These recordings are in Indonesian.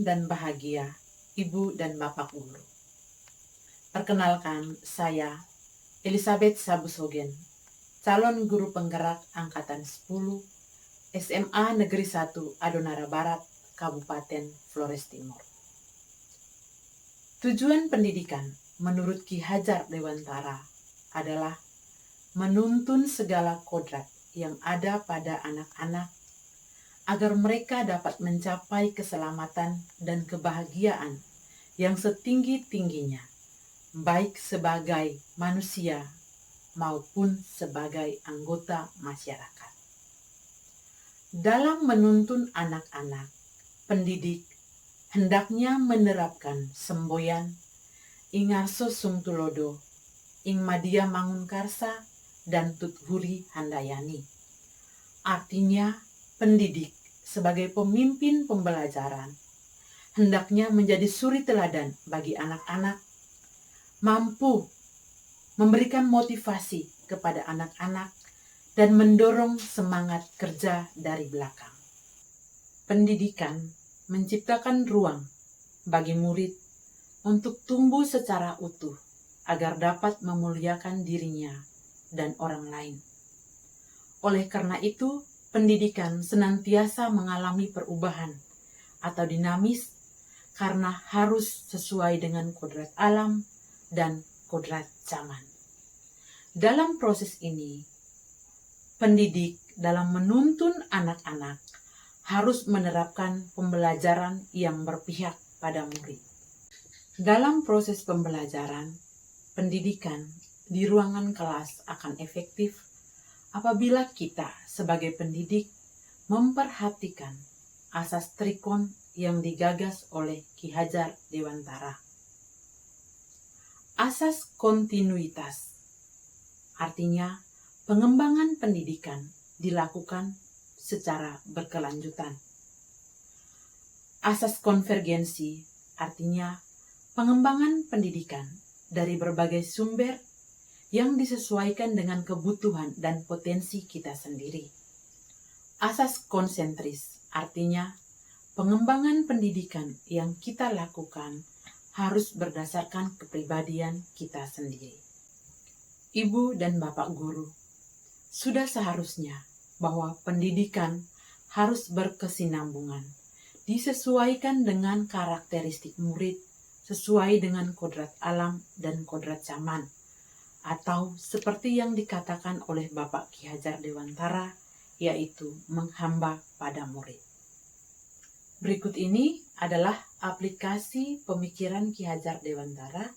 dan bahagia, Ibu dan Bapak Guru. Perkenalkan, saya Elizabeth Sabusogen, calon guru penggerak Angkatan 10, SMA Negeri 1 Adonara Barat, Kabupaten Flores Timur. Tujuan pendidikan menurut Ki Hajar Dewantara adalah menuntun segala kodrat yang ada pada anak-anak agar mereka dapat mencapai keselamatan dan kebahagiaan yang setinggi-tingginya, baik sebagai manusia maupun sebagai anggota masyarakat. Dalam menuntun anak-anak, pendidik hendaknya menerapkan semboyan ing ngarso sung tulodo, ing madia mangunkarsa, dan tuthuri handayani. Artinya, pendidik sebagai pemimpin pembelajaran hendaknya menjadi suri teladan bagi anak-anak, mampu memberikan motivasi kepada anak-anak dan mendorong semangat kerja dari belakang. Pendidikan menciptakan ruang bagi murid untuk tumbuh secara utuh agar dapat memuliakan dirinya dan orang lain. Oleh karena itu, pendidikan senantiasa mengalami perubahan atau dinamis karena harus sesuai dengan kodrat alam dan kodrat zaman. Dalam proses ini, pendidik dalam menuntun anak-anak harus menerapkan pembelajaran yang berpihak pada murid. Dalam proses pembelajaran, pendidikan di ruangan kelas akan efektif apabila kita sebagai pendidik memperhatikan asas trikon yang digagas oleh Ki Hajar Dewantara. Asas kontinuitas, artinya pengembangan pendidikan dilakukan secara berkelanjutan. Asas konvergensi, artinya pengembangan pendidikan dari berbagai sumber yang disesuaikan dengan kebutuhan dan potensi kita sendiri. Asas konsentris, artinya pengembangan pendidikan yang kita lakukan harus berdasarkan kepribadian kita sendiri. Ibu dan Bapak Guru, sudah seharusnya bahwa pendidikan harus berkesinambungan, disesuaikan dengan karakteristik murid, sesuai dengan kodrat alam dan kodrat zaman, atau seperti yang dikatakan oleh Bapak Ki Hajar Dewantara, yaitu menghamba pada murid. Berikut ini adalah aplikasi pemikiran Ki Hajar Dewantara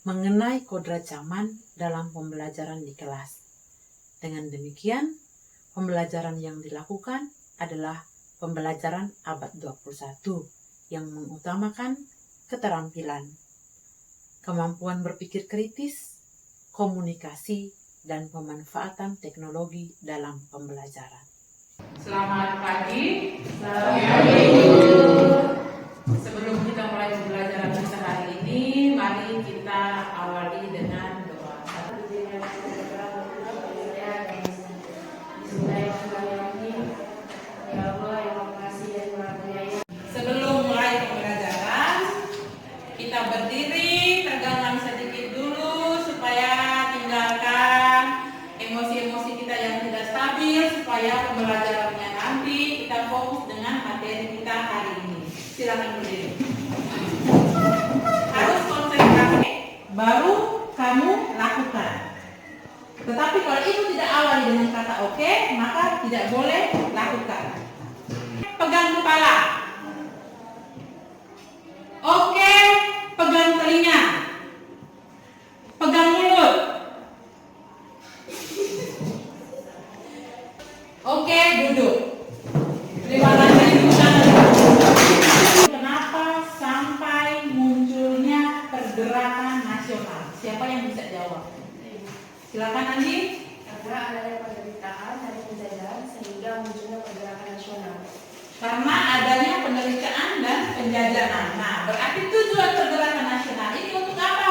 mengenai kodrat zaman dalam pembelajaran di kelas. Dengan demikian, pembelajaran yang dilakukan adalah pembelajaran abad 21 yang mengutamakan keterampilan, kemampuan berpikir kritis, komunikasi, dan pemanfaatan teknologi dalam pembelajaran. Selamat pagi. Selamat pagi. Sebelum kita mulai pembelajaran kita hari ini, mari kita awali dengan doa. Sebelum mulai pembelajaran, kita berdiri, terganggu sedikit dulu supaya tinggalkan emosi-emosi kita yang tidak stabil, supaya pembelajarannya nanti kita fokus dengan materi kita hari ini. Silakan berdiri. Harus konsentrasi, baru kamu lakukan. Tetapi kalau itu tidak awali dengan kata oke, maka tidak boleh lakukan. Pegang kepala. Oke, pegang telinga. Pegang mulut. Oke, duduk. Terima kasih. Kenapa sampai munculnya pergerakan nasional? Siapa yang bisa jawab? Silakan Andi. Karena adanya penderitaan dari penjajahan sehingga munculnya pergerakan nasional. Karena adanya penderitaan dan penjajahan. Nah, berarti tujuan pergerakan nasional ini untuk apa?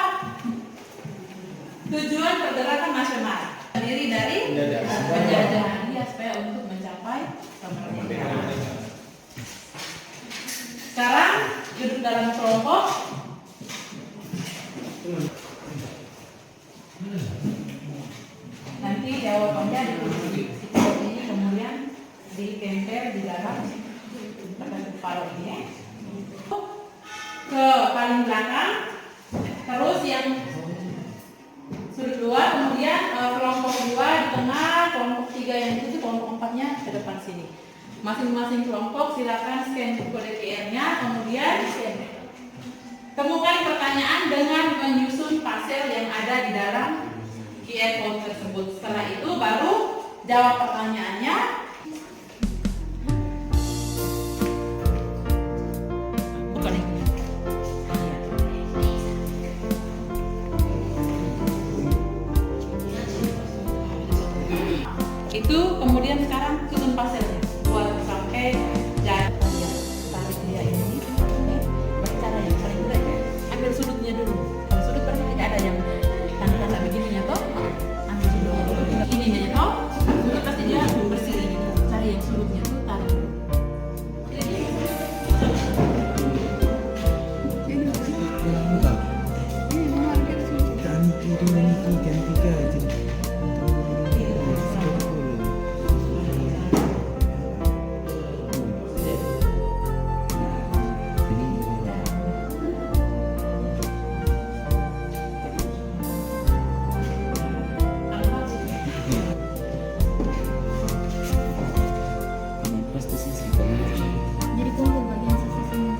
Tujuan pergerakan nasional terdiri dari penjajahan dia supaya untuk mencapai kemerdekaan. Sekarang duduk dalam kelompok. Nanti jawabannya ditulis di situ ini, kemudian ditempel di dalam kepala ini. Ke paling belakang, terus yang sudut luar, kemudian kelompok 2 di tengah, kelompok 3 yang itu, kelompok 4-nya ke depan sini. Masing-masing kelompok silakan scan kode QR-nya, kemudian temukan pertanyaan dengan menyusun pasel yang ada di dalam QR code tersebut. Setelah itu baru jawab pertanyaannya. Bukan ini. Itu kemudian sekarang susun paselnya buat sampai jarak tarik dia ini. Cara yang paling mudah ya, ambil sudutnya dulu. Kalau sudut pernah tidak ada yang tanda-tanda begininya toh, ambil dulu ininya ya toh, sudut pasti dia bersih ini. Cari yang sudutnya tuh, tarik dulu. Jadi kumpul bagian sisi sini.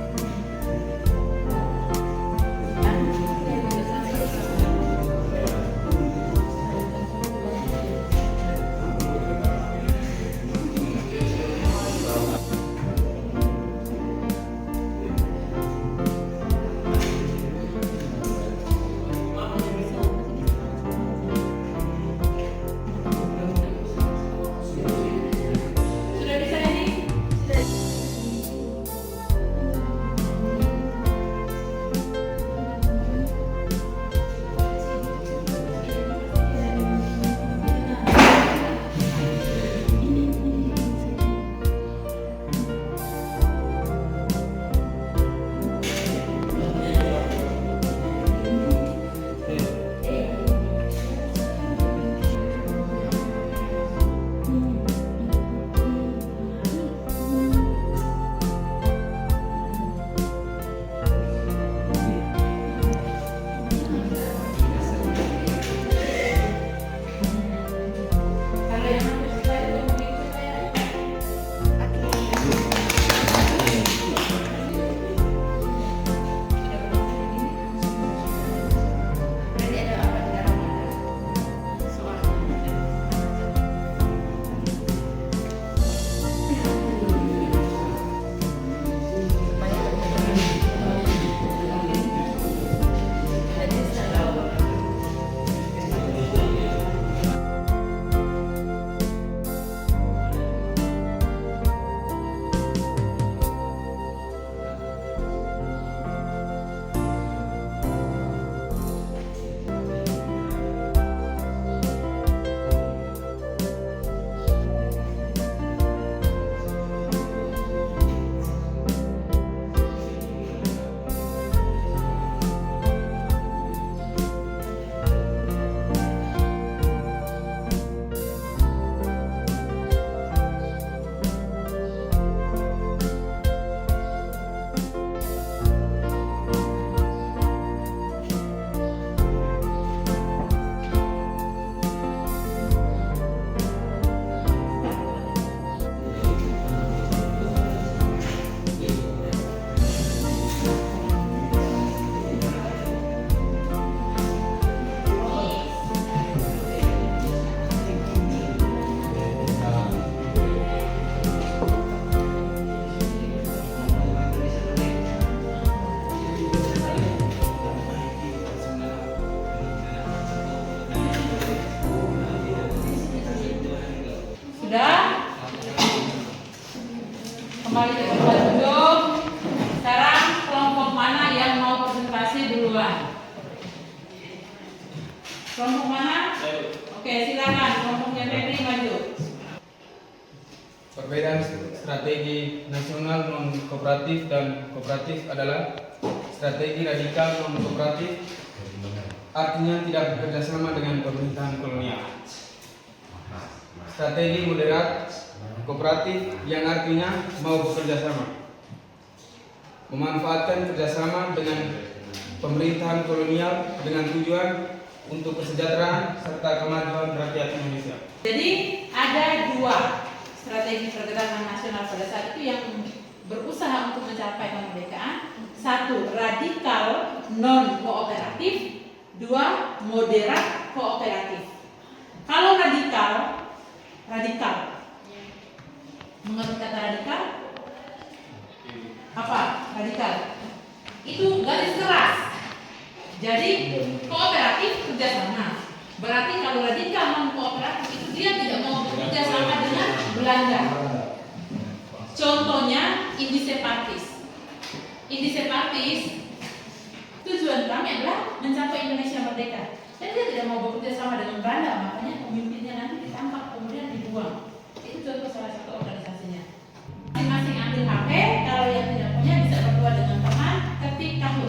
Sudah bisa ini? Kalau yang hampir selesai itu begitu saya. Berarti ada apa di dalamnya? Soalnya. Jadi selalu Sudah? Kembali ke tempat duduk. Sekarang kelompok mana yang mau presentasi duluan? Kelompok mana? Oke, silakan. Kelompoknya Febri maju. Perbedaan strategi nasional non-kooperatif dan kooperatif adalah strategi radikal non-kooperatif, artinya tidak bekerjasama dengan pemerintahan kolonial. Strategi moderat kooperatif yang artinya mau bekerjasama, memanfaatkan kerjasama dengan pemerintahan kolonial dengan tujuan untuk kesejahteraan serta kemajuan rakyat Indonesia. Jadi ada dua strategi pergerakan nasional pada saat itu yang berusaha untuk mencapai kemerdekaan. Satu, radikal non kooperatif. Dua, moderat kooperatif. Kalau radikal, mengerti kata radikal? Apa radikal? Itu garis keras. Jadi kooperatif kerjasama. Berarti kalau radikal non kooperatif itu dia tidak mau bekerja sama dengan Belanda. Contohnya Indice Partis. Indice Partis tujuan kami adalah mencapai Indonesia merdeka. Dan dia tidak mau bekerja sama dengan Belanda, makanya pemimpinnya nanti ditangkap kemudian dibuang. Itu contoh salah satu organisasinya. Masing-masing ambil HP, kalau yang tidak punya bisa berdua dengan teman, ketik kamu.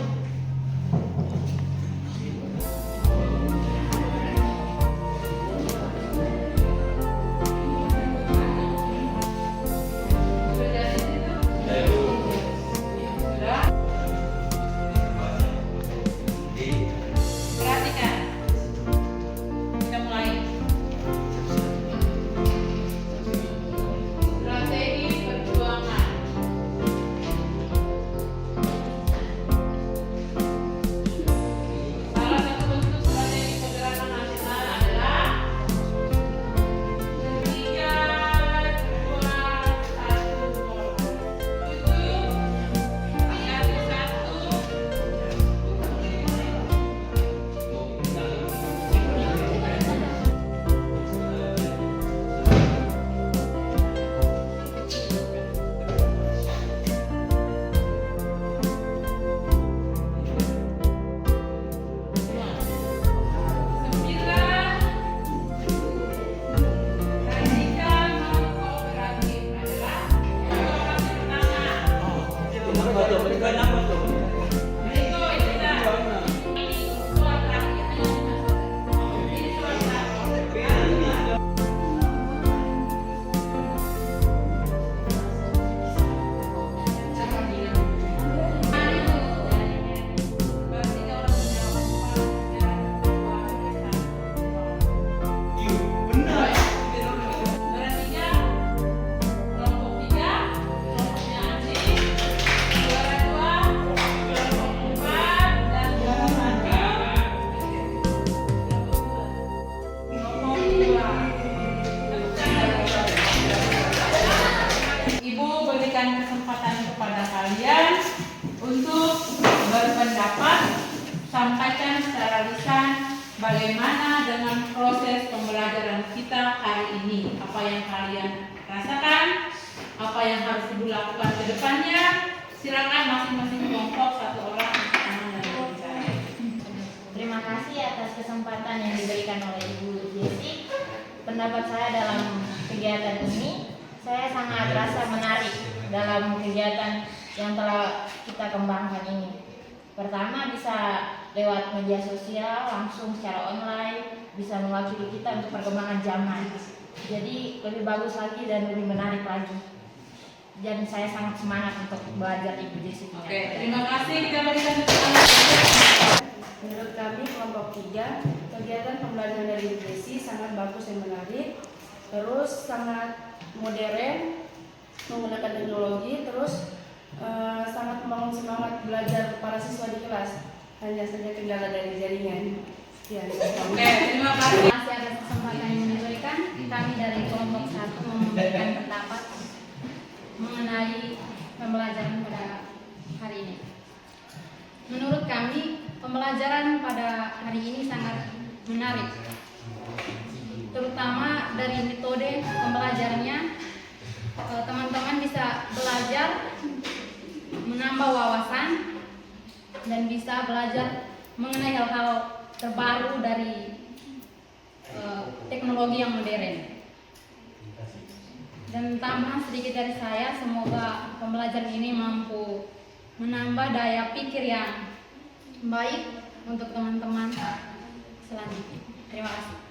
Kesempatan kepada kalian untuk berpendapat, sampaikan secara lisan bagaimana dengan proses pembelajaran kita hari ini, apa yang kalian rasakan, apa yang harus ibu lakukan ke depannya. Silakan masing-masing kelompok satu orang yang berbicara. Terima kasih atas kesempatan yang diberikan oleh Ibu Jessy. Pendapat saya dalam kegiatan ini, saya sangat rasa menarik dalam kegiatan yang telah kita kembangkan ini. Pertama, bisa lewat media sosial, langsung secara online, bisa mewakili kita untuk perkembangan zaman. Jadi lebih bagus lagi dan lebih menarik lagi. Dan saya sangat semangat untuk belajar Ibu Jessy. Oke, terima kasih. Kita berikan tepuk Menurut kami kelompok 3, kegiatan pembelajaran dari Ibu Jessy sangat bagus dan menarik, terus sangat modern, menggunakan teknologi, terus sangat membangun semangat belajar para siswa di kelas. Hanya saja kendala dari jaringan. Ya, Oke, terima kasih. Terima kasih atas kesempatan yang diberikan. Kami dari kelompok 1 memberikan pendapat mengenai pembelajaran pada hari ini. Menurut kami, pembelajaran pada hari ini sangat menarik, terutama dari metode pembelajarannya. Teman-teman bisa belajar menambah wawasan dan bisa belajar mengenai hal-hal terbaru dari teknologi yang modern. Dan tambahan sedikit dari saya, semoga pembelajaran ini mampu menambah daya pikir yang baik untuk teman-teman selanjutnya. Terima kasih.